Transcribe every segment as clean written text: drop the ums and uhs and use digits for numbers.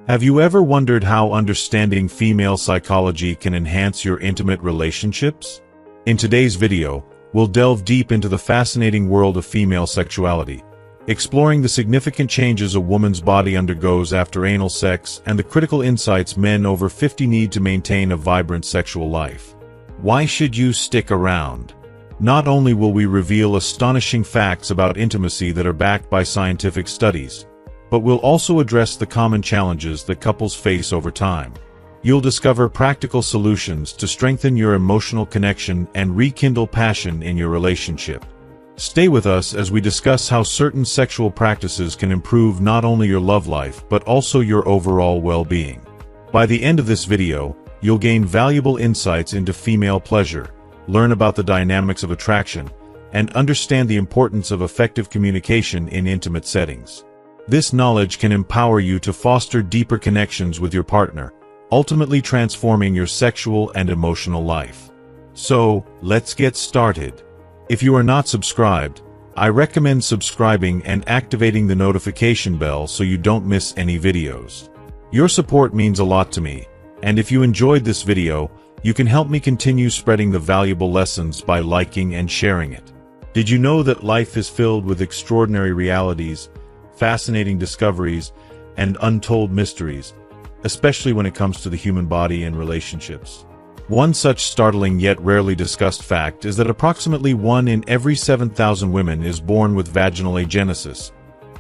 Have you ever wondered how understanding female psychology can enhance your intimate relationships? In today's video, we'll delve deep into the fascinating world of female sexuality, exploring the significant changes a woman's body undergoes after anal sex and the critical insights men over 50 need to maintain a vibrant sexual life. Why should you stick around? Not only will we reveal astonishing facts about intimacy that are backed by scientific studies, but we'll also address the common challenges that couples face over time. You'll discover practical solutions to strengthen your emotional connection and rekindle passion in your relationship. Stay with us as we discuss how certain sexual practices can improve not only your love life but also your overall well-being. By the end of this video, you'll gain valuable insights into female pleasure, learn about the dynamics of attraction, and understand the importance of effective communication in intimate settings. This knowledge can empower you to foster deeper connections with your partner, ultimately transforming your sexual and emotional life. So, let's get started. If you are not subscribed, I recommend subscribing and activating the notification bell so you don't miss any videos. Your support means a lot to me, and if you enjoyed this video, you can help me continue spreading the valuable lessons by liking and sharing it. Did you know that life is filled with extraordinary realities, fascinating discoveries, and untold mysteries, especially when it comes to the human body and relationships? One such startling yet rarely discussed fact is that approximately 1 in every 7,000 women is born with vaginal agenesis,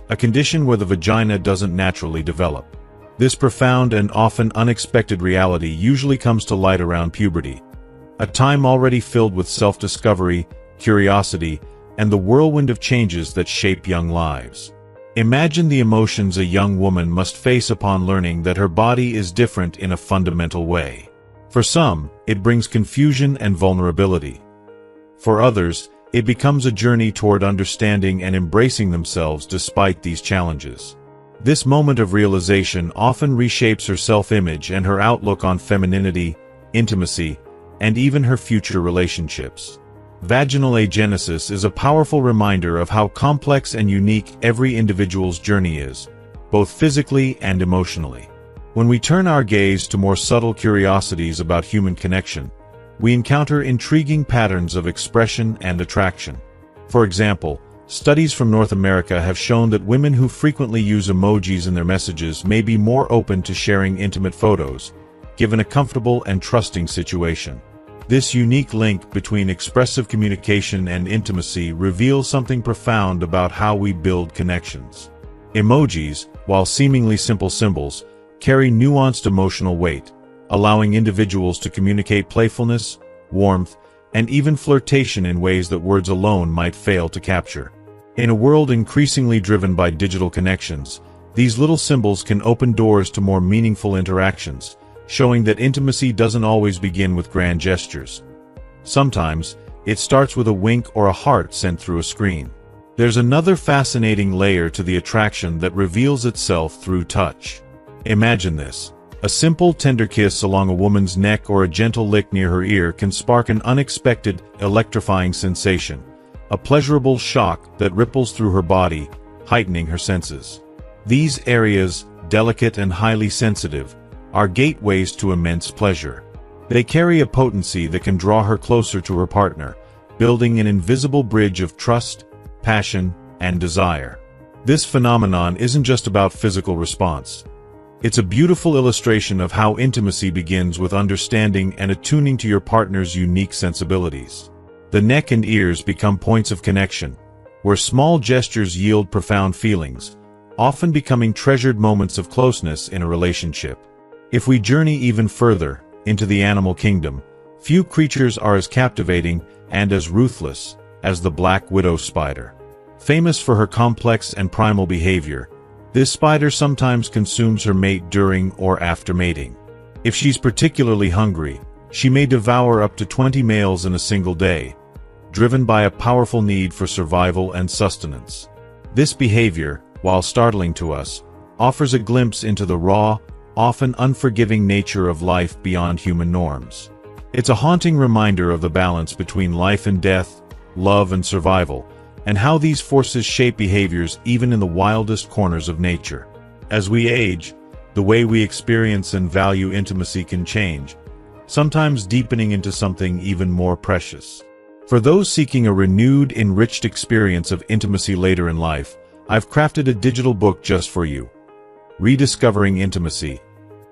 a condition where the vagina doesn't naturally develop. This profound and often unexpected reality usually comes to light around puberty, a time already filled with self-discovery, curiosity, and the whirlwind of changes that shape young lives. Imagine the emotions a young woman must face upon learning that her body is different in a fundamental way. For some, it brings confusion and vulnerability. For others, it becomes a journey toward understanding and embracing themselves despite these challenges. This moment of realization often reshapes her self-image and her outlook on femininity, intimacy, and even her future relationships. Vaginal agenesis is a powerful reminder of how complex and unique every individual's journey is, both physically and emotionally. When we turn our gaze to more subtle curiosities about human connection, we encounter intriguing patterns of expression and attraction. For example, studies from North America have shown that women who frequently use emojis in their messages may be more open to sharing intimate photos, given a comfortable and trusting situation. This unique link between expressive communication and intimacy reveals something profound about how we build connections. Emojis, while seemingly simple symbols, carry nuanced emotional weight, allowing individuals to communicate playfulness, warmth, and even flirtation in ways that words alone might fail to capture. In a world increasingly driven by digital connections, these little symbols can open doors to more meaningful interactions, showing that intimacy doesn't always begin with grand gestures. Sometimes, it starts with a wink or a heart sent through a screen. There's another fascinating layer to the attraction that reveals itself through touch. Imagine this. A simple, tender kiss along a woman's neck or a gentle lick near her ear can spark an unexpected, electrifying sensation, a pleasurable shock that ripples through her body, heightening her senses. These areas, delicate and highly sensitive, are gateways to immense pleasure. They carry a potency that can draw her closer to her partner, building an invisible bridge of trust, passion, and desire. This phenomenon isn't just about physical response. It's a beautiful illustration of how intimacy begins with understanding and attuning to your partner's unique sensibilities. The neck and ears become points of connection, where small gestures yield profound feelings, often becoming treasured moments of closeness in a relationship. If we journey even further, into the animal kingdom, few creatures are as captivating and as ruthless as the black widow spider. Famous for her complex and primal behavior, this spider sometimes consumes her mate during or after mating. If she's particularly hungry, she may devour up to 20 males in a single day, driven by a powerful need for survival and sustenance. This behavior, while startling to us, offers a glimpse into the raw, often unforgiving nature of life beyond human norms. It's a haunting reminder of the balance between life and death, love and survival, and how these forces shape behaviors even in the wildest corners of nature. As we age, the way we experience and value intimacy can change, sometimes deepening into something even more precious. For those seeking a renewed, enriched experience of intimacy later in life, I've crafted a digital book just for you. Rediscovering Intimacy: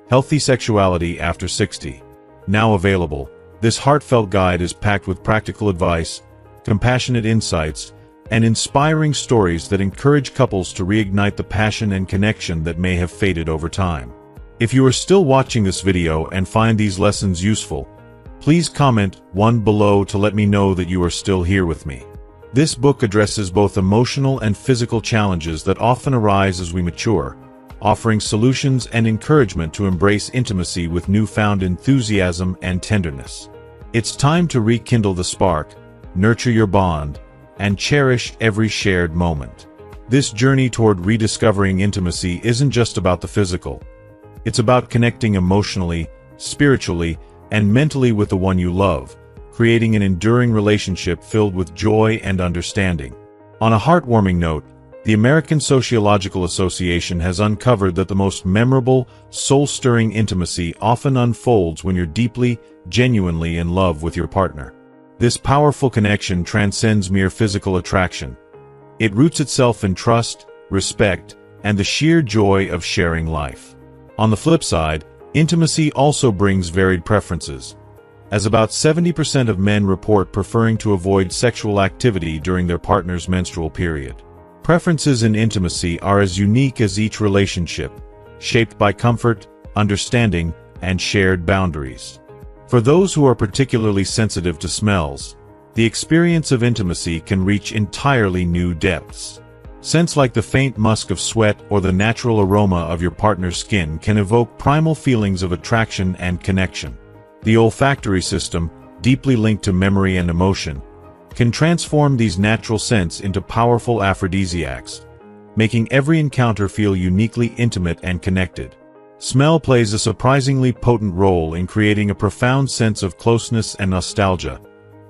Healthy Sexuality After 60. Now available, this heartfelt guide is packed with practical advice, compassionate insights, and inspiring stories that encourage couples to reignite the passion and connection that may have faded over time. If you are still watching this video and find these lessons useful, please comment 1 below to let me know that you are still here with me. This book addresses both emotional and physical challenges that often arise as we mature, offering solutions and encouragement to embrace intimacy with newfound enthusiasm and tenderness. It's time to rekindle the spark, nurture your bond, and cherish every shared moment. This journey toward rediscovering intimacy isn't just about the physical. It's about connecting emotionally, spiritually, and mentally with the one you love, creating an enduring relationship filled with joy and understanding. On a heartwarming note, the American Sociological Association has uncovered that the most memorable, soul-stirring intimacy often unfolds when you're deeply, genuinely in love with your partner. This powerful connection transcends mere physical attraction. It roots itself in trust, respect, and the sheer joy of sharing life. On the flip side, intimacy also brings varied preferences, as about 70% of men report preferring to avoid sexual activity during their partner's menstrual period. Preferences in intimacy are as unique as each relationship, shaped by comfort, understanding, and shared boundaries. For those who are particularly sensitive to smells, the experience of intimacy can reach entirely new depths. Scents like the faint musk of sweat or the natural aroma of your partner's skin can evoke primal feelings of attraction and connection. The olfactory system, deeply linked to memory and emotion, can transform these natural scents into powerful aphrodisiacs, making every encounter feel uniquely intimate and connected. Smell plays a surprisingly potent role in creating a profound sense of closeness and nostalgia,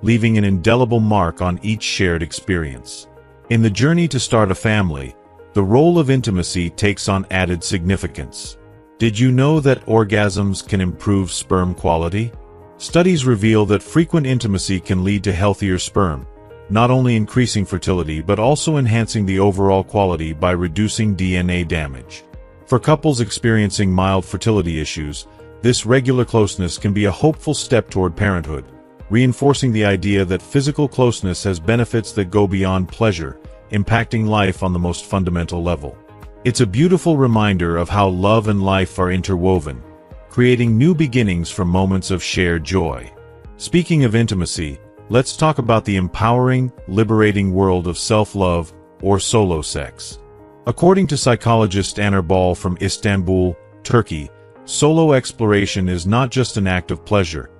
leaving an indelible mark on each shared experience. In the journey to start a family, the role of intimacy takes on added significance. Did you know that orgasms can improve sperm quality? Studies reveal that frequent intimacy can lead to healthier sperm, not only increasing fertility but also enhancing the overall quality by reducing DNA damage. For couples experiencing mild fertility issues, this regular closeness can be a hopeful step toward parenthood, reinforcing the idea that physical closeness has benefits that go beyond pleasure, impacting life on the most fundamental level. It's a beautiful reminder of how love and life are interwoven, creating new beginnings from moments of shared joy. Speaking of intimacy, let's talk about the empowering, liberating world of self-love, or solo sex. According to psychologist Anna Ball from Istanbul, Turkey, solo exploration is not just an act of pleasure.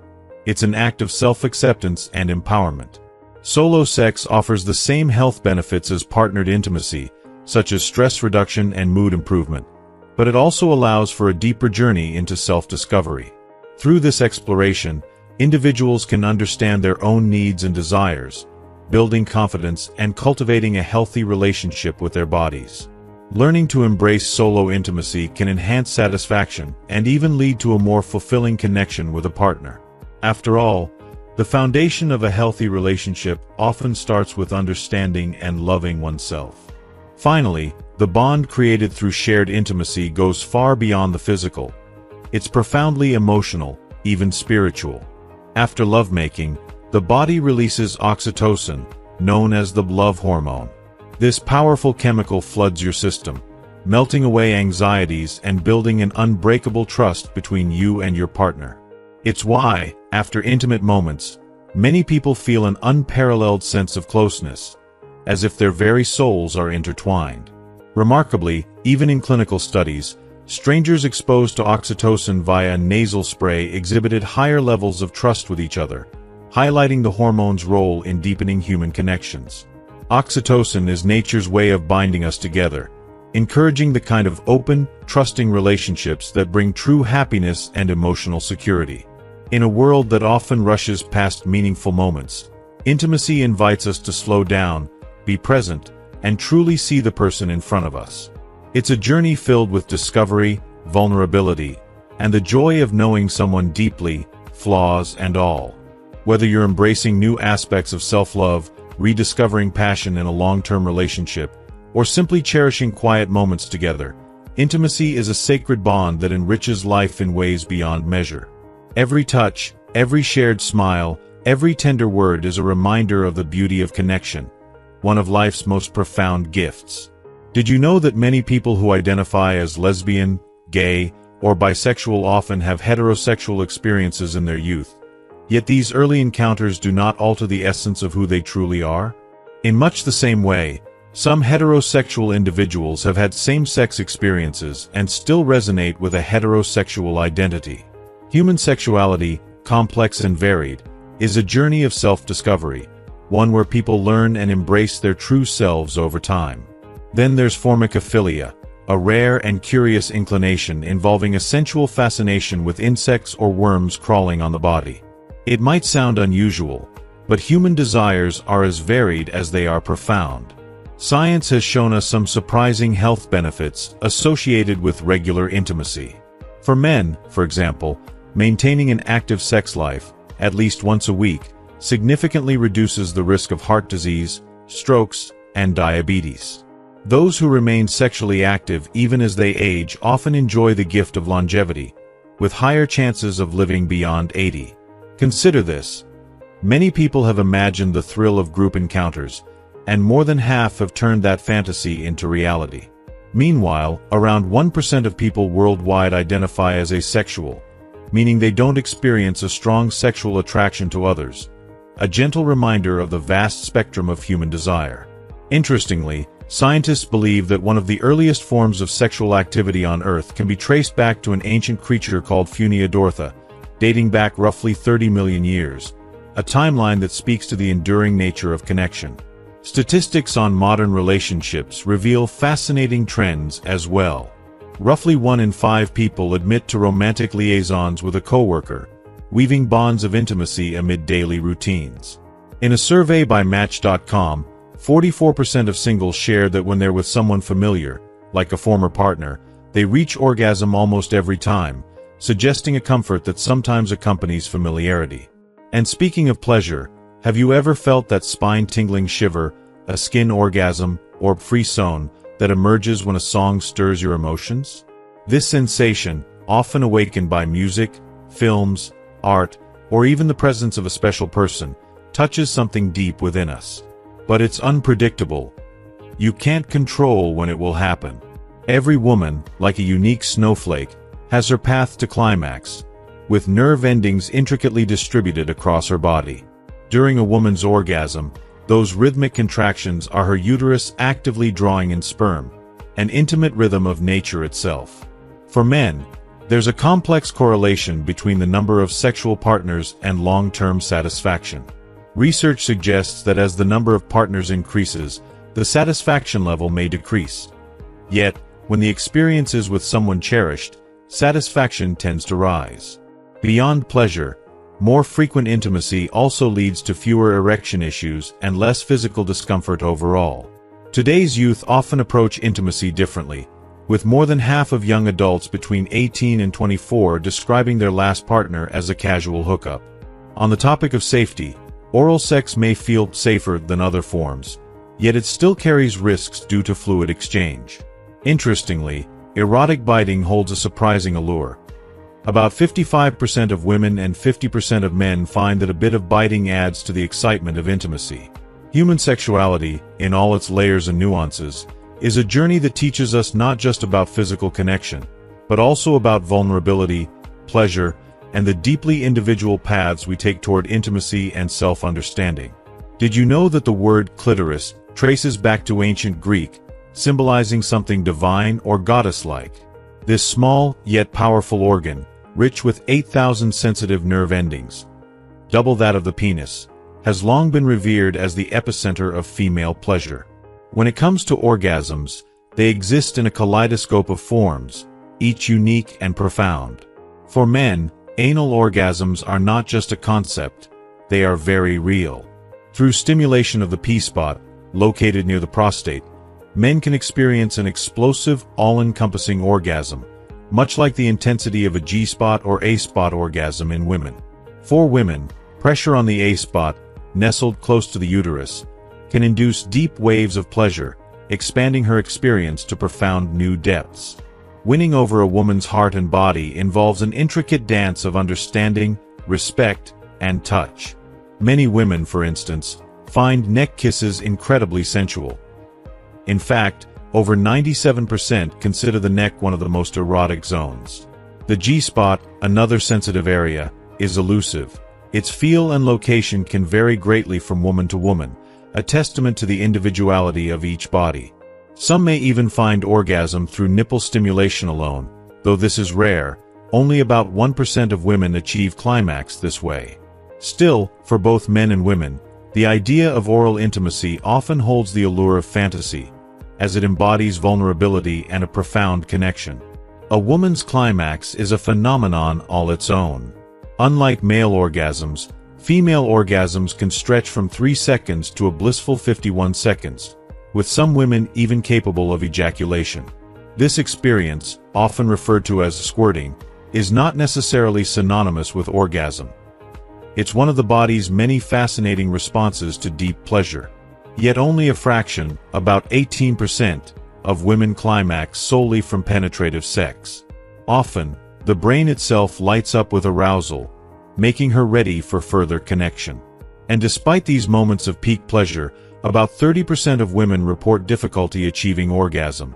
It's an act of self-acceptance and empowerment. Solo sex offers the same health benefits as partnered intimacy, such as stress reduction and mood improvement, but it also allows for a deeper journey into self-discovery. Through this exploration, individuals can understand their own needs and desires, building confidence and cultivating a healthy relationship with their bodies. Learning to embrace solo intimacy can enhance satisfaction and even lead to a more fulfilling connection with a partner. After all, the foundation of a healthy relationship often starts with understanding and loving oneself. Finally, the bond created through shared intimacy goes far beyond the physical. It's profoundly emotional, even spiritual. After lovemaking, the body releases oxytocin, known as the love hormone. This powerful chemical floods your system, melting away anxieties and building an unbreakable trust between you and your partner. It's why, after intimate moments, many people feel an unparalleled sense of closeness, as if their very souls are intertwined. Remarkably, even in clinical studies, strangers exposed to oxytocin via nasal spray exhibited higher levels of trust with each other, highlighting the hormone's role in deepening human connections. Oxytocin is nature's way of binding us together, encouraging the kind of open, trusting relationships that bring true happiness and emotional security. In a world that often rushes past meaningful moments, intimacy invites us to slow down, be present, and truly see the person in front of us. It's a journey filled with discovery, vulnerability, and the joy of knowing someone deeply, flaws and all. Whether you're embracing new aspects of self-love, rediscovering passion in a long-term relationship, or simply cherishing quiet moments together, intimacy is a sacred bond that enriches life in ways beyond measure. Every touch, every shared smile, every tender word is a reminder of the beauty of connection, one of life's most profound gifts. Did you know that many people who identify as lesbian, gay, or bisexual often have heterosexual experiences in their youth? Yet these early encounters do not alter the essence of who they truly are. In much the same way, some heterosexual individuals have had same-sex experiences and still resonate with a heterosexual identity. Human sexuality, complex and varied, is a journey of self-discovery, one where people learn and embrace their true selves over time. Then there's formicophilia, a rare and curious inclination involving a sensual fascination with insects or worms crawling on the body. It might sound unusual, but human desires are as varied as they are profound. Science has shown us some surprising health benefits associated with regular intimacy. For men, for example, maintaining an active sex life, at least once a week, significantly reduces the risk of heart disease, strokes, and diabetes. Those who remain sexually active even as they age often enjoy the gift of longevity, with higher chances of living beyond 80. Consider this. Many people have imagined the thrill of group encounters, and more than half have turned that fantasy into reality. Meanwhile, around 1% of people worldwide identify as asexual, meaning they don't experience a strong sexual attraction to others, a gentle reminder of the vast spectrum of human desire. Interestingly, scientists believe that one of the earliest forms of sexual activity on Earth can be traced back to an ancient creature called Funiadortha, dating back roughly 30 million years, a timeline that speaks to the enduring nature of connection. Statistics on modern relationships reveal fascinating trends as well. Roughly 1 in 5 people admit to romantic liaisons with a coworker, weaving bonds of intimacy amid daily routines. In a survey by Match.com, 44% of singles share that when they're with someone familiar, like a former partner, they reach orgasm almost every time, suggesting a comfort that sometimes accompanies familiarity. And speaking of pleasure, have you ever felt that spine-tingling shiver, a skin orgasm, or frisson that emerges when a song stirs your emotions? This sensation, often awakened by music, films, art, or even the presence of a special person, touches something deep within us. But it's unpredictable. You can't control when it will happen. Every woman, like a unique snowflake, has her path to climax, with nerve endings intricately distributed across her body. During a woman's orgasm, those rhythmic contractions are her uterus actively drawing in sperm, an intimate rhythm of nature itself. For men, there's a complex correlation between the number of sexual partners and long-term satisfaction. Research suggests that as the number of partners increases, the satisfaction level may decrease. Yet, when the experience is with someone cherished, satisfaction tends to rise. Beyond pleasure, more frequent intimacy also leads to fewer erection issues and less physical discomfort overall. Today's youth often approach intimacy differently, with more than half of young adults between 18 and 24 describing their last partner as a casual hookup. On the topic of safety, oral sex may feel safer than other forms, yet it still carries risks due to fluid exchange. Interestingly, erotic biting holds a surprising allure. About 55% of women and 50% of men find that a bit of biting adds to the excitement of intimacy. Human sexuality, in all its layers and nuances, is a journey that teaches us not just about physical connection, but also about vulnerability, pleasure, and the deeply individual paths we take toward intimacy and self-understanding. Did you know that the word clitoris traces back to ancient Greek, symbolizing something divine or goddess-like? This small, yet powerful organ, rich with 8,000 sensitive nerve endings, double that of the penis, has long been revered as the epicenter of female pleasure. When it comes to orgasms, they exist in a kaleidoscope of forms, each unique and profound. For men, anal orgasms are not just a concept, they are very real. Through stimulation of the P-spot, located near the prostate, men can experience an explosive, all-encompassing orgasm, much like the intensity of a G-spot or A-spot orgasm in women. For women, pressure on the A-spot, nestled close to the uterus, can induce deep waves of pleasure, expanding her experience to profound new depths. Winning over a woman's heart and body involves an intricate dance of understanding, respect, and touch. Many women, for instance, find neck kisses incredibly sensual. In fact, over 97% consider the neck one of the most erotic zones. The G-spot, another sensitive area, is elusive. Its feel and location can vary greatly from woman to woman, a testament to the individuality of each body. Some may even find orgasm through nipple stimulation alone, though this is rare. Only about 1% of women achieve climax this way. Still, for both men and women, the idea of oral intimacy often holds the allure of fantasy, as it embodies vulnerability and a profound connection. A woman's climax is a phenomenon all its own. Unlike male orgasms, female orgasms can stretch from 3 seconds to a blissful 51 seconds, with some women even capable of ejaculation. This experience, often referred to as squirting, is not necessarily synonymous with orgasm. It's one of the body's many fascinating responses to deep pleasure. Yet only a fraction, about 18%, of women climax solely from penetrative sex. Often, the brain itself lights up with arousal, making her ready for further connection. And despite these moments of peak pleasure, about 30% of women report difficulty achieving orgasm,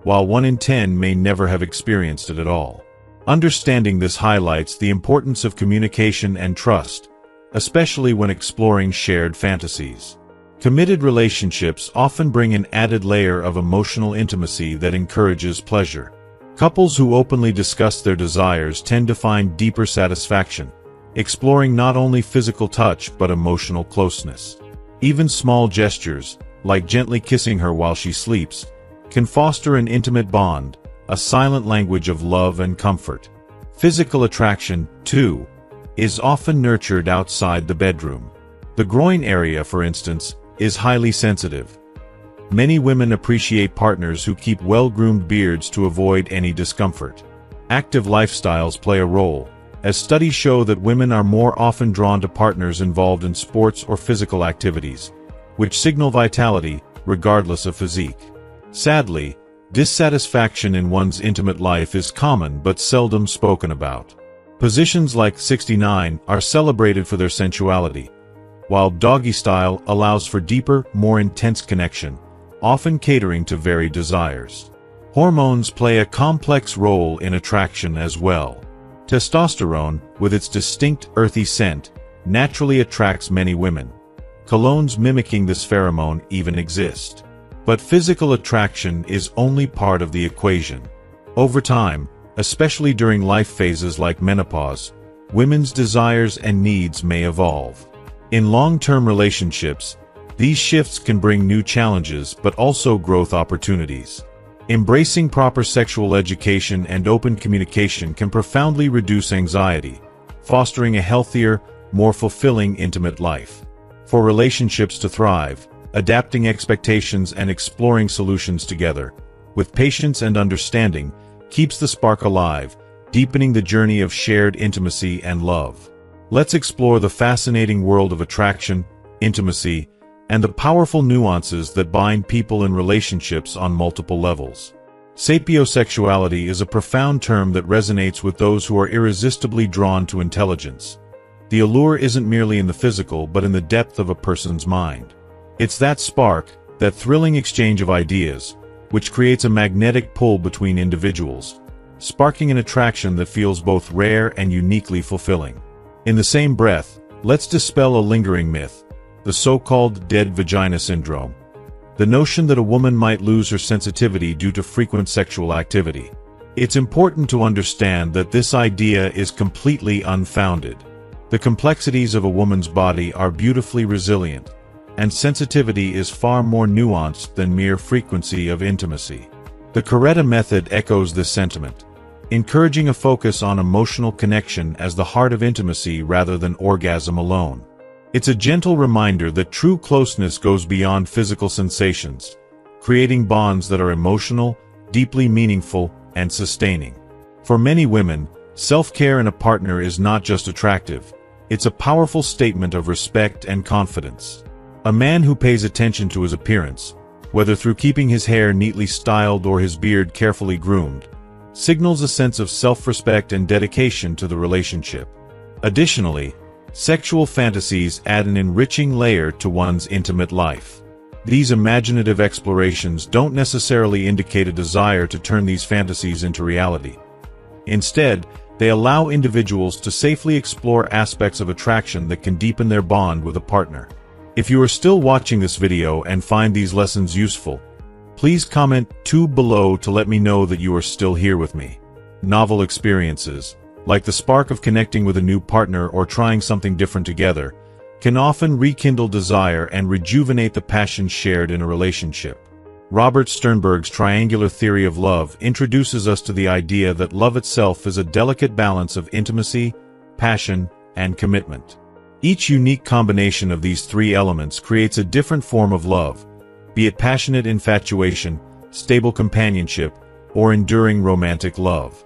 while 1 in 10 may never have experienced it at all. Understanding this highlights the importance of communication and trust, especially when exploring shared fantasies. Committed relationships often bring an added layer of emotional intimacy that encourages pleasure. Couples who openly discuss their desires tend to find deeper satisfaction, exploring not only physical touch but emotional closeness. Even small gestures, like gently kissing her while she sleeps, can foster an intimate bond, a silent language of love and comfort. Physical attraction, too, is often nurtured outside the bedroom. The groin area, for instance, is highly sensitive. Many women appreciate partners who keep well-groomed beards to avoid any discomfort. Active lifestyles play a role, as studies show that women are more often drawn to partners involved in sports or physical activities, which signal vitality, regardless of physique. Sadly, dissatisfaction in one's intimate life is common but seldom spoken about. Positions like 69 are celebrated for their sensuality, while doggy style allows for deeper, more intense connection, often catering to varied desires. Hormones play a complex role in attraction as well. Testosterone, with its distinct earthy scent, naturally attracts many women. Colognes mimicking this pheromone even exist. But physical attraction is only part of the equation. Over time, especially during life phases like menopause, women's desires and needs may evolve. In long-term relationships, these shifts can bring new challenges but also growth opportunities. Embracing proper sexual education and open communication can profoundly reduce anxiety, fostering a healthier, more fulfilling intimate life. For relationships to thrive, adapting expectations and exploring solutions together, with patience and understanding, keeps the spark alive, deepening the journey of shared intimacy and love. Let's explore the fascinating world of attraction, intimacy, and the powerful nuances that bind people in relationships on multiple levels. Sapiosexuality is a profound term that resonates with those who are irresistibly drawn to intelligence. The allure isn't merely in the physical but in the depth of a person's mind. It's that spark, that thrilling exchange of ideas, which creates a magnetic pull between individuals, sparking an attraction that feels both rare and uniquely fulfilling. In the same breath, let's dispel a lingering myth, the so-called dead vagina syndrome, the notion that a woman might lose her sensitivity due to frequent sexual activity. It's important to understand that this idea is completely unfounded. The complexities of a woman's body are beautifully resilient, and sensitivity is far more nuanced than mere frequency of intimacy. The Coretta method echoes this sentiment, encouraging a focus on emotional connection as the heart of intimacy rather than orgasm alone. It's a gentle reminder that true closeness goes beyond physical sensations, creating bonds that are emotional, deeply meaningful, and sustaining. For many women, self-care in a partner is not just attractive, it's a powerful statement of respect and confidence. A man who pays attention to his appearance, whether through keeping his hair neatly styled or his beard carefully groomed, signals a sense of self-respect and dedication to the relationship. Additionally, sexual fantasies add an enriching layer to one's intimate life. These imaginative explorations don't necessarily indicate a desire to turn these fantasies into reality. Instead, they allow individuals to safely explore aspects of attraction that can deepen their bond with a partner. If you are still watching this video and find these lessons useful, please comment 2 below to let me know that you are still here with me. Novel experiences, like the spark of connecting with a new partner or trying something different together, can often rekindle desire and rejuvenate the passion shared in a relationship. Robert Sternberg's triangular theory of love introduces us to the idea that love itself is a delicate balance of intimacy, passion, and commitment. Each unique combination of these 3 elements creates a different form of love, be it passionate infatuation, stable companionship, or enduring romantic love.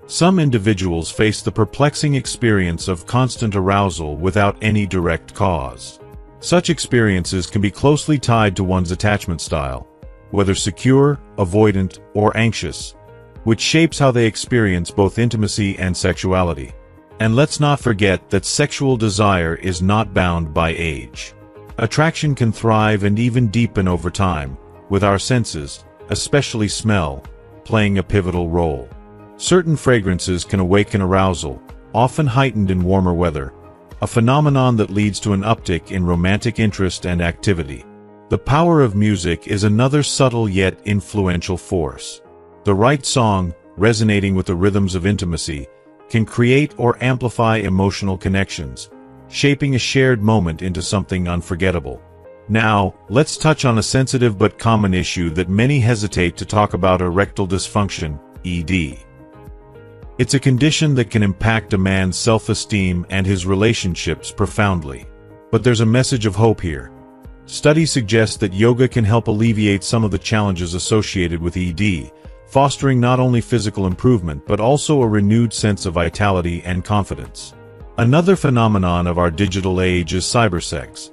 Some individuals face the perplexing experience of constant arousal without any direct cause. Such experiences can be closely tied to one's attachment style, whether secure, avoidant, or anxious, which shapes how they experience both intimacy and sexuality. And let's not forget that sexual desire is not bound by age. Attraction can thrive and even deepen over time, with our senses, especially smell, playing a pivotal role. Certain fragrances can awaken arousal, often heightened in warmer weather, a phenomenon that leads to an uptick in romantic interest and activity. The power of music is another subtle yet influential force. The right song, resonating with the rhythms of intimacy, can create or amplify emotional connections, shaping a shared moment into something unforgettable. Now, let's touch on a sensitive but common issue that many hesitate to talk about: erectile dysfunction, ED. It's a condition that can impact a man's self-esteem and his relationships profoundly. But there's a message of hope here. Studies suggest that yoga can help alleviate some of the challenges associated with ED, fostering not only physical improvement but also a renewed sense of vitality and confidence. Another phenomenon of our digital age is cybersex,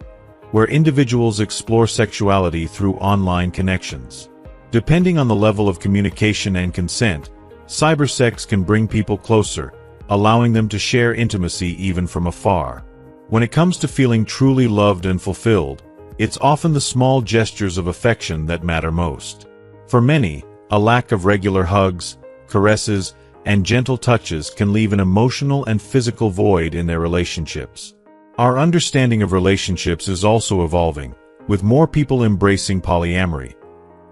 where individuals explore sexuality through online connections. Depending on the level of communication and consent, cybersex can bring people closer, allowing them to share intimacy even from afar. When it comes to feeling truly loved and fulfilled, it's often the small gestures of affection that matter most. For many, a lack of regular hugs, caresses, and gentle touches can leave an emotional and physical void in their relationships. Our understanding of relationships is also evolving, with more people embracing polyamory,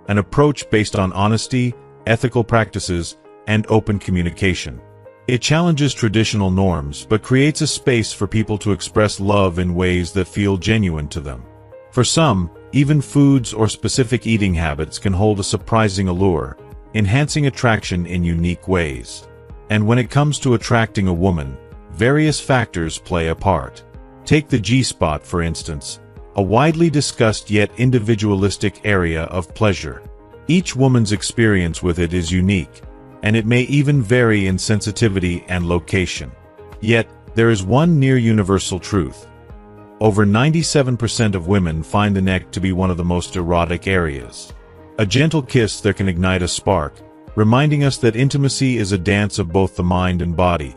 an approach based on honesty, ethical practices, and open communication. It challenges traditional norms but creates a space for people to express love in ways that feel genuine to them. For some, even foods or specific eating habits can hold a surprising allure, enhancing attraction in unique ways. And when it comes to attracting a woman, various factors play a part. Take the G-spot, for instance, a widely discussed yet individualistic area of pleasure. Each woman's experience with it is unique, and it may even vary in sensitivity and location. Yet, there is one near universal truth. Over 97% of women find the neck to be one of the most erotic areas. A gentle kiss there can ignite a spark, reminding us that intimacy is a dance of both the mind and body,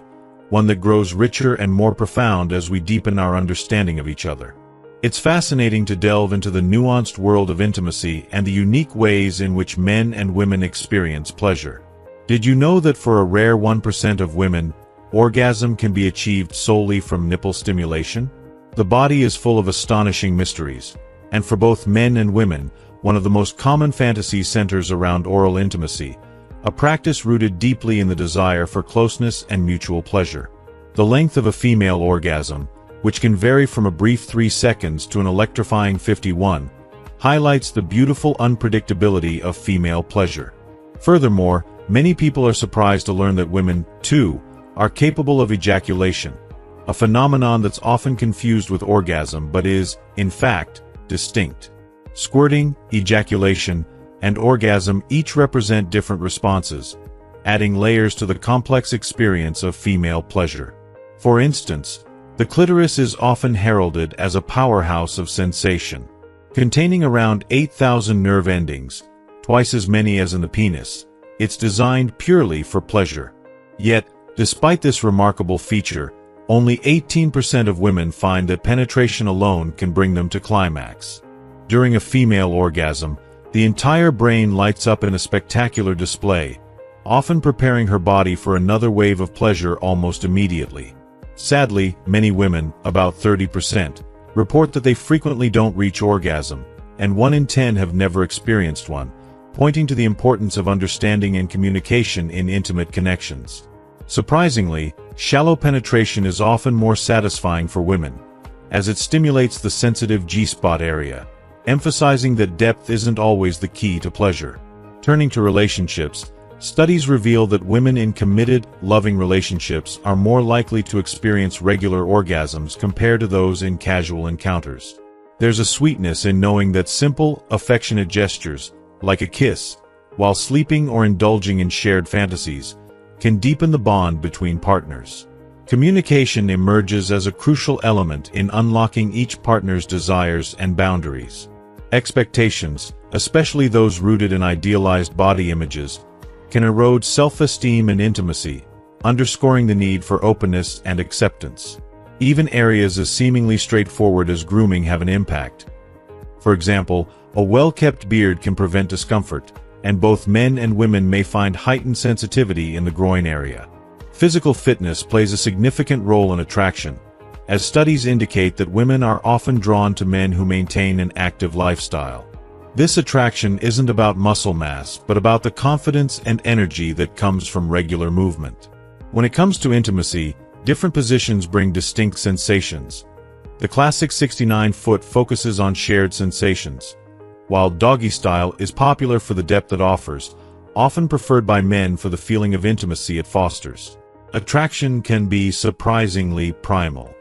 one that grows richer and more profound as we deepen our understanding of each other. It's fascinating to delve into the nuanced world of intimacy and the unique ways in which men and women experience pleasure. Did you know that for a rare 1% of women, orgasm can be achieved solely from nipple stimulation? The body is full of astonishing mysteries, and for both men and women, one of the most common fantasies centers around oral intimacy, a practice rooted deeply in the desire for closeness and mutual pleasure. The length of a female orgasm, which can vary from a brief 3 seconds to an electrifying 51, highlights the beautiful unpredictability of female pleasure. Furthermore, many people are surprised to learn that women, too, are capable of ejaculation, a phenomenon that's often confused with orgasm but is, in fact, distinct. Squirting, ejaculation, and orgasm each represent different responses, adding layers to the complex experience of female pleasure. For instance, the clitoris is often heralded as a powerhouse of sensation. Containing around 8,000 nerve endings, twice as many as in the penis, it's designed purely for pleasure. Yet, despite this remarkable feature, only 18% of women find that penetration alone can bring them to climax. During a female orgasm, the entire brain lights up in a spectacular display, often preparing her body for another wave of pleasure almost immediately. Sadly, many women, about 30%, report that they frequently don't reach orgasm, and 1 in 10 have never experienced one, pointing to the importance of understanding and communication in intimate connections. Surprisingly, shallow penetration is often more satisfying for women, as it stimulates the sensitive G-spot area, emphasizing that depth isn't always the key to pleasure. Turning to relationships, studies reveal that women in committed, loving relationships are more likely to experience regular orgasms compared to those in casual encounters. There's a sweetness in knowing that simple, affectionate gestures, like a kiss, while sleeping or indulging in shared fantasies, can deepen the bond between partners. Communication emerges as a crucial element in unlocking each partner's desires and boundaries. Expectations, especially those rooted in idealized body images, can erode self-esteem and intimacy, underscoring the need for openness and acceptance. Even areas as seemingly straightforward as grooming have an impact. For example, a well-kept beard can prevent discomfort, and both men and women may find heightened sensitivity in the groin area. Physical fitness plays a significant role in attraction, as studies indicate that women are often drawn to men who maintain an active lifestyle. This attraction isn't about muscle mass, but about the confidence and energy that comes from regular movement. When it comes to intimacy, different positions bring distinct sensations. The classic 69-foot focuses on shared sensations, while doggy style is popular for the depth it offers, often preferred by men for the feeling of intimacy it fosters. Attraction can be surprisingly primal.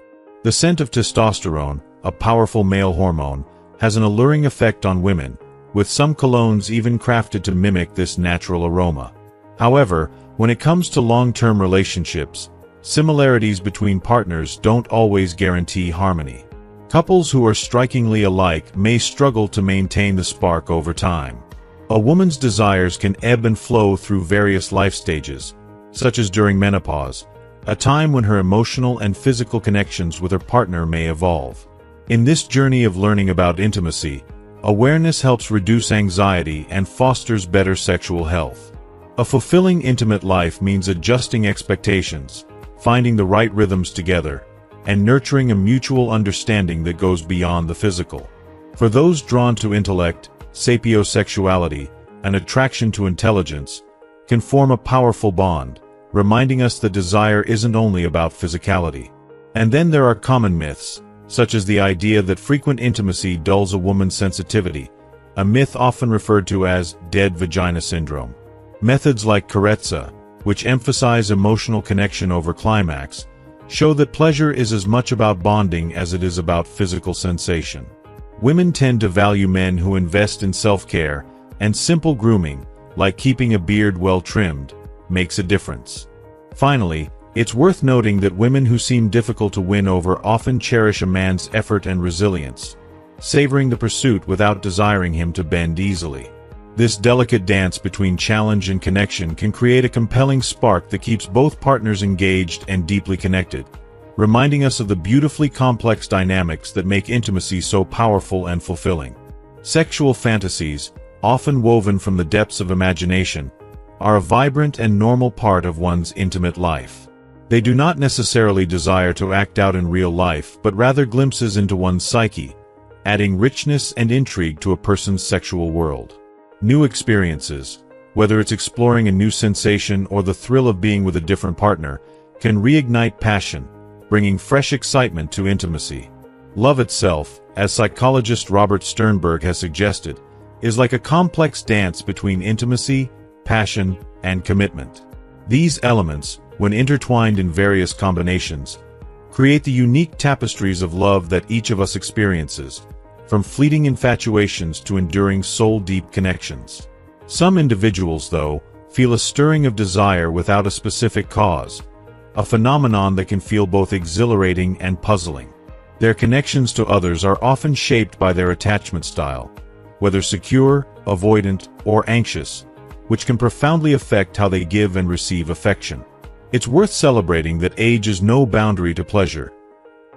The scent of testosterone, a powerful male hormone, has an alluring effect on women, with some colognes even crafted to mimic this natural aroma. However, when it comes to long-term relationships, similarities between partners don't always guarantee harmony. Couples who are strikingly alike may struggle to maintain the spark over time. A woman's desires can ebb and flow through various life stages, such as during menopause, a time when her emotional and physical connections with her partner may evolve. In this journey of learning about intimacy, awareness helps reduce anxiety and fosters better sexual health. A fulfilling intimate life means adjusting expectations, finding the right rhythms together, and nurturing a mutual understanding that goes beyond the physical. For those drawn to intellect, sapiosexuality, an attraction to intelligence, can form a powerful bond, reminding us that desire isn't only about physicality. And then there are common myths, such as the idea that frequent intimacy dulls a woman's sensitivity, a myth often referred to as dead vagina syndrome. Methods like carezza, which emphasize emotional connection over climax, show that pleasure is as much about bonding as it is about physical sensation. Women tend to value men who invest in self-care, and simple grooming, like keeping a beard well trimmed, makes a difference. Finally, it's worth noting that women who seem difficult to win over often cherish a man's effort and resilience, savoring the pursuit without desiring him to bend easily. This delicate dance between challenge and connection can create a compelling spark that keeps both partners engaged and deeply connected, reminding us of the beautifully complex dynamics that make intimacy so powerful and fulfilling. Sexual fantasies, often woven from the depths of imagination, are a vibrant and normal part of one's intimate life. They do not necessarily desire to act out in real life, but rather glimpses into one's psyche, adding richness and intrigue to a person's sexual world. New experiences, whether it's exploring a new sensation or the thrill of being with a different partner, can reignite passion, bringing fresh excitement to intimacy. Love itself, as psychologist Robert Sternberg has suggested, is like a complex dance between intimacy, passion, and commitment. These elements, when intertwined in various combinations, create the unique tapestries of love that each of us experiences, from fleeting infatuations to enduring soul-deep connections. Some individuals, though, feel a stirring of desire without a specific cause, a phenomenon that can feel both exhilarating and puzzling. Their connections to others are often shaped by their attachment style, whether secure, avoidant, or anxious, which can profoundly affect how they give and receive affection. It's worth celebrating that age is no boundary to pleasure.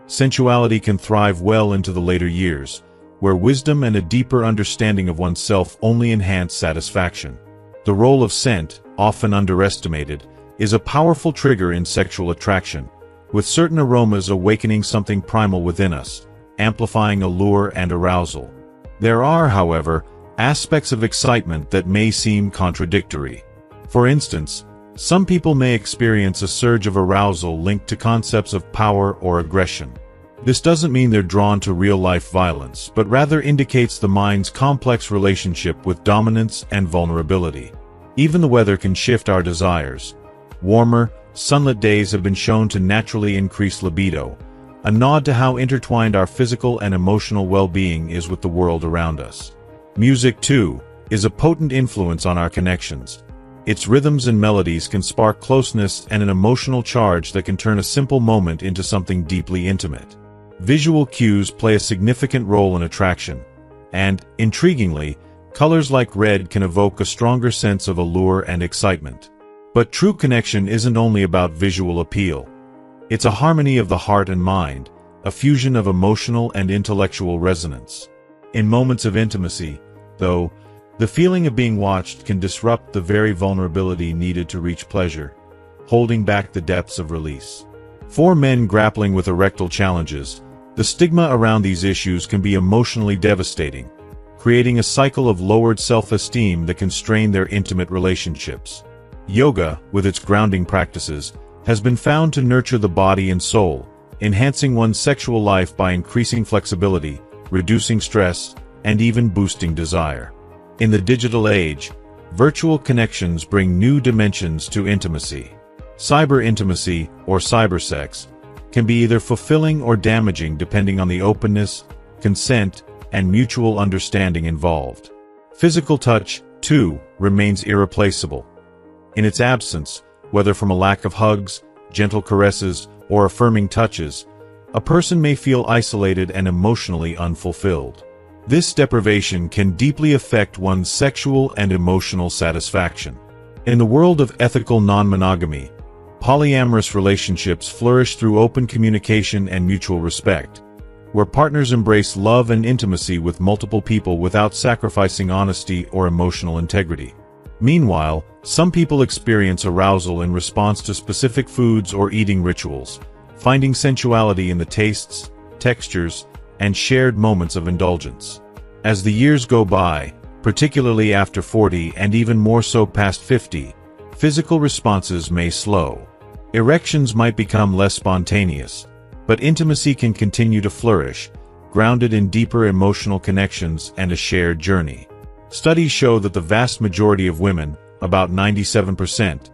Sensuality can thrive well into the later years, where wisdom and a deeper understanding of oneself only enhance satisfaction. The role of scent, often underestimated, is a powerful trigger in sexual attraction, with certain aromas awakening something primal within us, amplifying allure and arousal. There are, however, aspects of excitement that may seem contradictory. For instance, some people may experience a surge of arousal linked to concepts of power or aggression. This doesn't mean they're drawn to real-life violence, but rather indicates the mind's complex relationship with dominance and vulnerability. Even the weather can shift our desires. Warmer, sunlit days have been shown to naturally increase libido, a nod to how intertwined our physical and emotional well-being is with the world around us. Music, too, is a potent influence on our connections. Its rhythms and melodies can spark closeness and an emotional charge that can turn a simple moment into something deeply intimate. Visual cues play a significant role in attraction, and, intriguingly, colors like red can evoke a stronger sense of allure and excitement. But true connection isn't only about visual appeal. It's a harmony of the heart and mind, a fusion of emotional and intellectual resonance. In moments of intimacy, though, the feeling of being watched can disrupt the very vulnerability needed to reach pleasure, holding back the depths of release. For men grappling with erectile challenges, the stigma around these issues can be emotionally devastating, creating a cycle of lowered self-esteem that can strain their intimate relationships. Yoga, with its grounding practices, has been found to nurture the body and soul, enhancing one's sexual life by increasing flexibility, reducing stress, and even boosting desire. In the digital age, virtual connections bring new dimensions to intimacy. Cyber intimacy, or cybersex, can be either fulfilling or damaging depending on the openness, consent, and mutual understanding involved. Physical touch, too, remains irreplaceable. In its absence, whether from a lack of hugs, gentle caresses, or affirming touches, a person may feel isolated and emotionally unfulfilled. This deprivation can deeply affect one's sexual and emotional satisfaction. In the world of ethical non-monogamy, polyamorous relationships flourish through open communication and mutual respect, where partners embrace love and intimacy with multiple people without sacrificing honesty or emotional integrity. Meanwhile, some people experience arousal in response to specific foods or eating rituals, finding sensuality in the tastes, textures, and shared moments of indulgence. As the years go by, particularly after 40 and even more so past 50, physical responses may slow. Erections might become less spontaneous, but intimacy can continue to flourish, grounded in deeper emotional connections and a shared journey. Studies show that the vast majority of women, about 97%,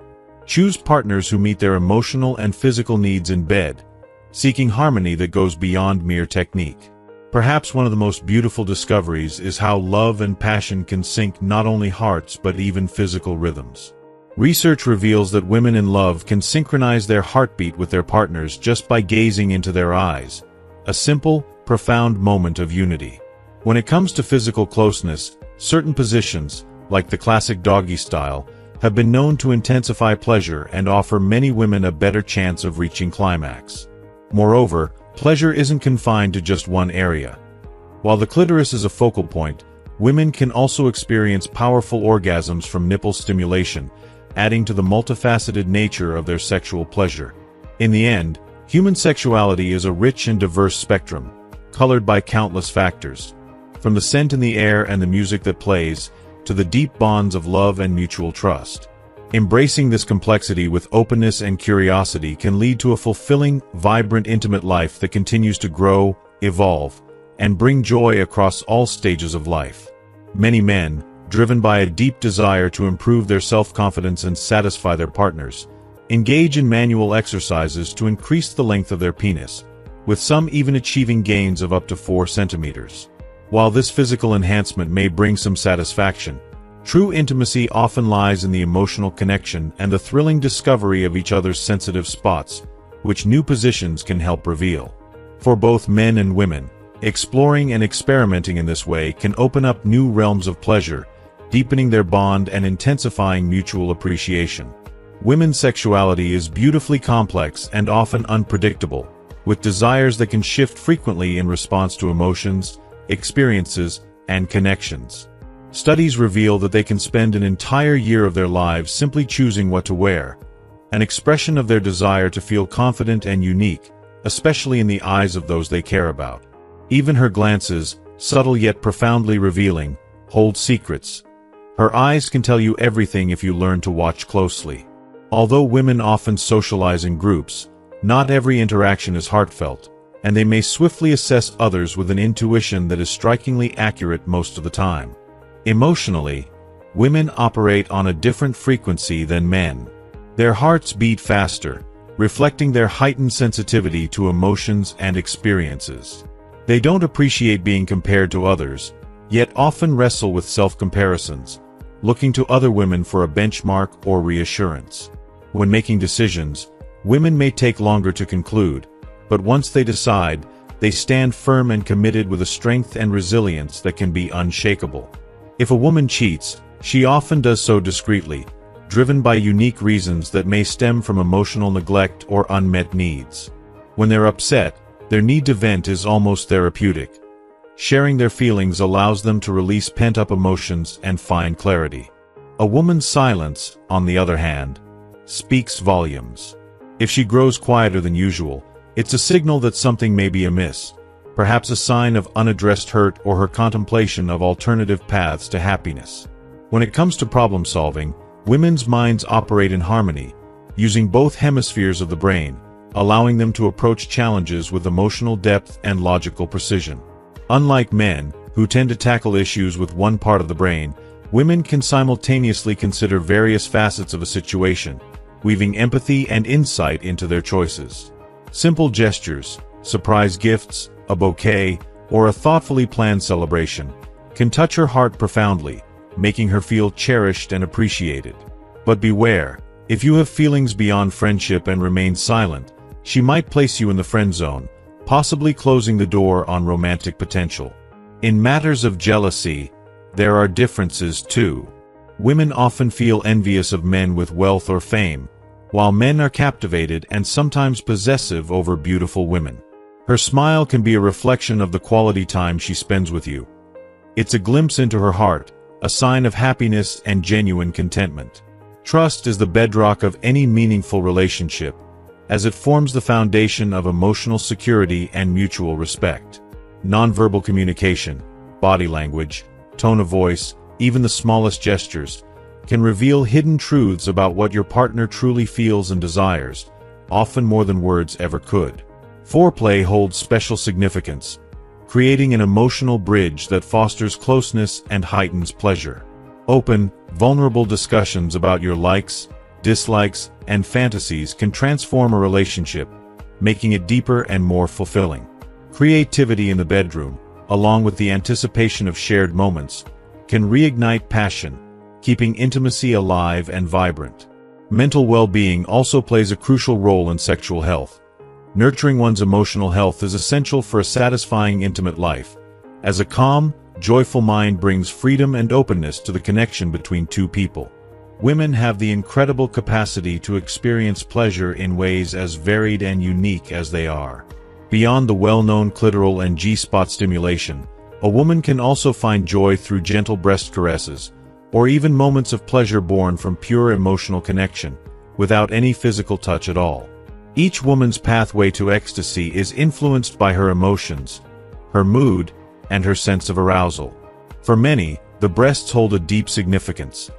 choose partners who meet their emotional and physical needs in bed, seeking harmony that goes beyond mere technique. Perhaps one of the most beautiful discoveries is how love and passion can sync not only hearts but even physical rhythms. Research reveals that women in love can synchronize their heartbeat with their partners just by gazing into their eyes, a simple, profound moment of unity. When it comes to physical closeness, certain positions, like the classic doggy style, have been known to intensify pleasure and offer many women a better chance of reaching climax. Moreover, pleasure isn't confined to just one area. While the clitoris is a focal point, women can also experience powerful orgasms from nipple stimulation, adding to the multifaceted nature of their sexual pleasure. In the end, human sexuality is a rich and diverse spectrum, colored by countless factors. From the scent in the air and the music that plays, to the deep bonds of love and mutual trust. Embracing this complexity with openness and curiosity can lead to a fulfilling, vibrant, intimate life that continues to grow, evolve, and bring joy across all stages of life. Many men, driven by a deep desire to improve their self-confidence and satisfy their partners, engage in manual exercises to increase the length of their penis, with some even achieving gains of up to 4 centimeters. While this physical enhancement may bring some satisfaction, True intimacy often lies in the emotional connection and the thrilling discovery of each other's sensitive spots, which new positions can help reveal. For both men and women, exploring and experimenting in this way can open up new realms of pleasure, deepening their bond and intensifying mutual appreciation. Women's sexuality is beautifully complex and often unpredictable, with desires that can shift frequently in response to emotions, experiences, and connections. Studies reveal that they can spend an entire year of their lives simply choosing what to wear, an expression of their desire to feel confident and unique, especially in the eyes of those they care about. Even her glances, subtle yet profoundly revealing, hold secrets. Her eyes can tell you everything if you learn to watch closely. Although women often socialize in groups, not every interaction is heartfelt, and they may swiftly assess others with an intuition that is strikingly accurate most of the time. Emotionally, women operate on a different frequency than men. Their hearts beat faster, reflecting their heightened sensitivity to emotions and experiences. They don't appreciate being compared to others, yet often wrestle with self-comparisons, looking to other women for a benchmark or reassurance. When making decisions, women may take longer to conclude, but once they decide, they stand firm and committed with a strength and resilience that can be unshakable. If a woman cheats, she often does so discreetly, driven by unique reasons that may stem from emotional neglect or unmet needs. When they're upset, their need to vent is almost therapeutic. Sharing their feelings allows them to release pent-up emotions and find clarity. A woman's silence, on the other hand, speaks volumes. If she grows quieter than usual, it's a signal that something may be amiss, perhaps a sign of unaddressed hurt or her contemplation of alternative paths to happiness. When it comes to problem solving, women's minds operate in harmony, using both hemispheres of the brain, allowing them to approach challenges with emotional depth and logical precision. Unlike men, who tend to tackle issues with one part of the brain, women can simultaneously consider various facets of a situation, weaving empathy and insight into their choices. Simple gestures, surprise gifts, a bouquet, or a thoughtfully planned celebration can touch her heart profoundly, making her feel cherished and appreciated. But beware, if you have feelings beyond friendship and remain silent, she might place you in the friend zone, possibly closing the door on romantic potential. In matters of jealousy, there are differences too. Women often feel envious of men with wealth or fame, while men are captivated and sometimes possessive over beautiful women. Her smile can be a reflection of the quality time she spends with you. It's a glimpse into her heart, a sign of happiness and genuine contentment. Trust is the bedrock of any meaningful relationship, as it forms the foundation of emotional security and mutual respect. Nonverbal communication, body language, tone of voice, even the smallest gestures, can reveal hidden truths about what your partner truly feels and desires, often more than words ever could. Foreplay holds special significance, creating an emotional bridge that fosters closeness and heightens pleasure. Open, vulnerable discussions about your likes, dislikes, and fantasies can transform a relationship, making it deeper and more fulfilling. Creativity in the bedroom, along with the anticipation of shared moments, can reignite passion, keeping intimacy alive and vibrant. Mental well-being also plays a crucial role in sexual health. Nurturing one's emotional health is essential for a satisfying intimate life, as a calm, joyful mind brings freedom and openness to the connection between two people. Women have the incredible capacity to experience pleasure in ways as varied and unique as they are. Beyond the well-known clitoral and G-spot stimulation, a woman can also find joy through gentle breast caresses, or even moments of pleasure born from pure emotional connection, without any physical touch at all. Each woman's pathway to ecstasy is influenced by her emotions, her mood, and her sense of arousal. For many, the breasts hold a deep significance.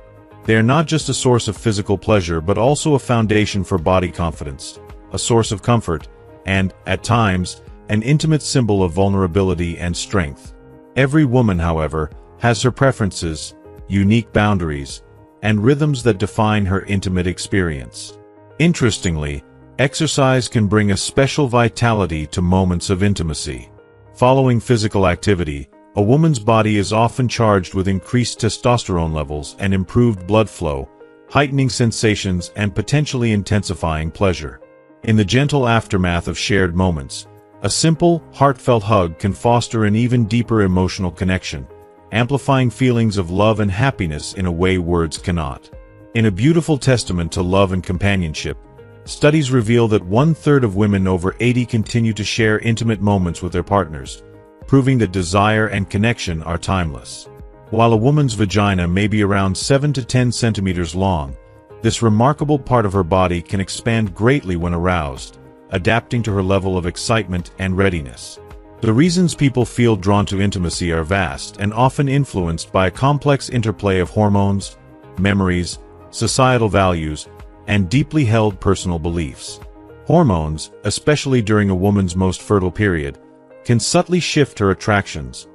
They are not just a source of physical pleasure but also a foundation for body confidence, a source of comfort, and, at times, an intimate symbol of vulnerability and strength. Every woman, however, has her preferences, unique boundaries, and rhythms that define her intimate experience. Interestingly, exercise can bring a special vitality to moments of intimacy. Following physical activity, A woman's body is often charged with increased testosterone levels and improved blood flow, heightening sensations and potentially intensifying pleasure. In the gentle aftermath of shared moments, a simple, heartfelt hug can foster an even deeper emotional connection, amplifying feelings of love and happiness in a way words cannot. In a beautiful testament to love and companionship, studies reveal that 1/3 of women over 80 continue to share intimate moments with their partners, proving that desire and connection are timeless. While a woman's vagina may be around 7 to 10 centimeters long, this remarkable part of her body can expand greatly when aroused, adapting to her level of excitement and readiness. The reasons people feel drawn to intimacy are vast and often influenced by a complex interplay of hormones, memories, societal values, and deeply held personal beliefs. Hormones, especially during a woman's most fertile period, can subtly shift her attractions,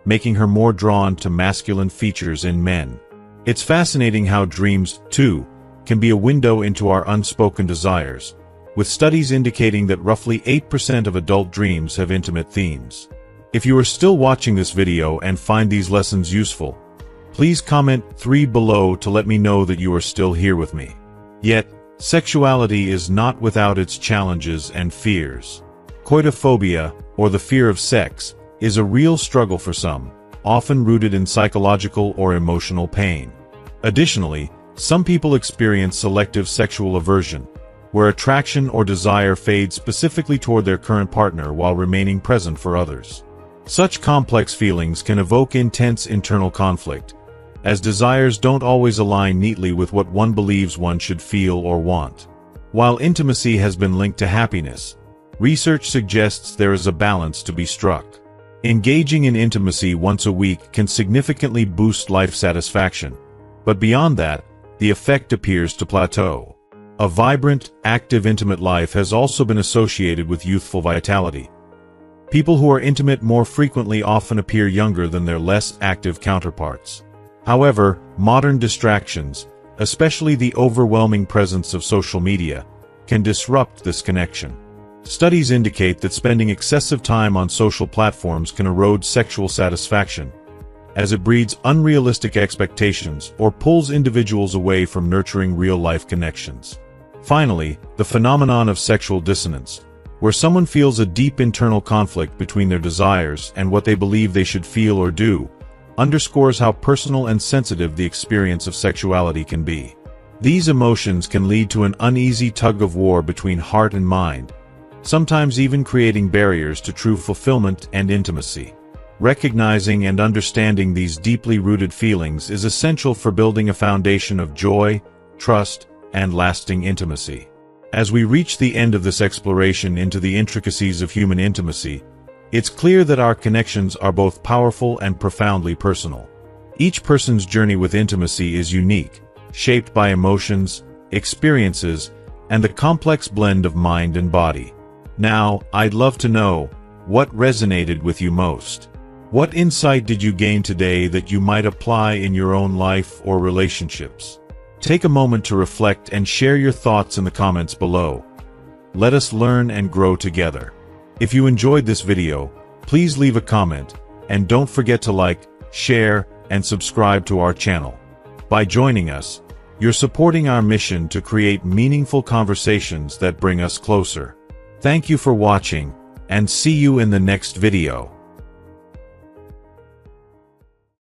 making her more drawn to masculine features in men. It's fascinating how dreams, too, can be a window into our unspoken desires, with studies indicating that roughly 8% of adult dreams have intimate themes. If you are still watching this video and find these lessons useful, please comment 3 below to let me know that you are still here with me. Yet, sexuality is not without its challenges and fears. Coitophobia, or the fear of sex, is a real struggle for some, often rooted in psychological or emotional pain. Additionally, some people experience selective sexual aversion, where attraction or desire fades specifically toward their current partner while remaining present for others. Such complex feelings can evoke intense internal conflict, as desires don't always align neatly with what one believes one should feel or want. While intimacy has been linked to happiness, research suggests there is a balance to be struck. Engaging in intimacy once a week can significantly boost life satisfaction, but beyond that, the effect appears to plateau. A vibrant, active intimate life has also been associated with youthful vitality. People who are intimate more frequently often appear younger than their less active counterparts. However, modern distractions, especially the overwhelming presence of social media, can disrupt this connection. Studies indicate that spending excessive time on social platforms can erode sexual satisfaction, as it breeds unrealistic expectations or pulls individuals away from nurturing real-life connections. Finally, the phenomenon of sexual dissonance, where someone feels a deep internal conflict between their desires and what they believe they should feel or do, underscores how personal and sensitive the experience of sexuality can be. These emotions can lead to an uneasy tug-of-war between heart and mind, sometimes even creating barriers to true fulfillment and intimacy. Recognizing and understanding these deeply rooted feelings is essential for building a foundation of joy, trust, and lasting intimacy. As we reach the end of this exploration into the intricacies of human intimacy, it's clear that our connections are both powerful and profoundly personal. Each person's journey with intimacy is unique, shaped by emotions, experiences, and the complex blend of mind and body. Now, I'd love to know, what resonated with you most? What insight did you gain today that you might apply in your own life or relationships? Take a moment to reflect and share your thoughts in the comments below. Let us learn and grow together. If you enjoyed this video, please leave a comment, and don't forget to like, share, and subscribe to our channel. By joining us, you're supporting our mission to create meaningful conversations that bring us closer. Thank you for watching, and see you in the next video.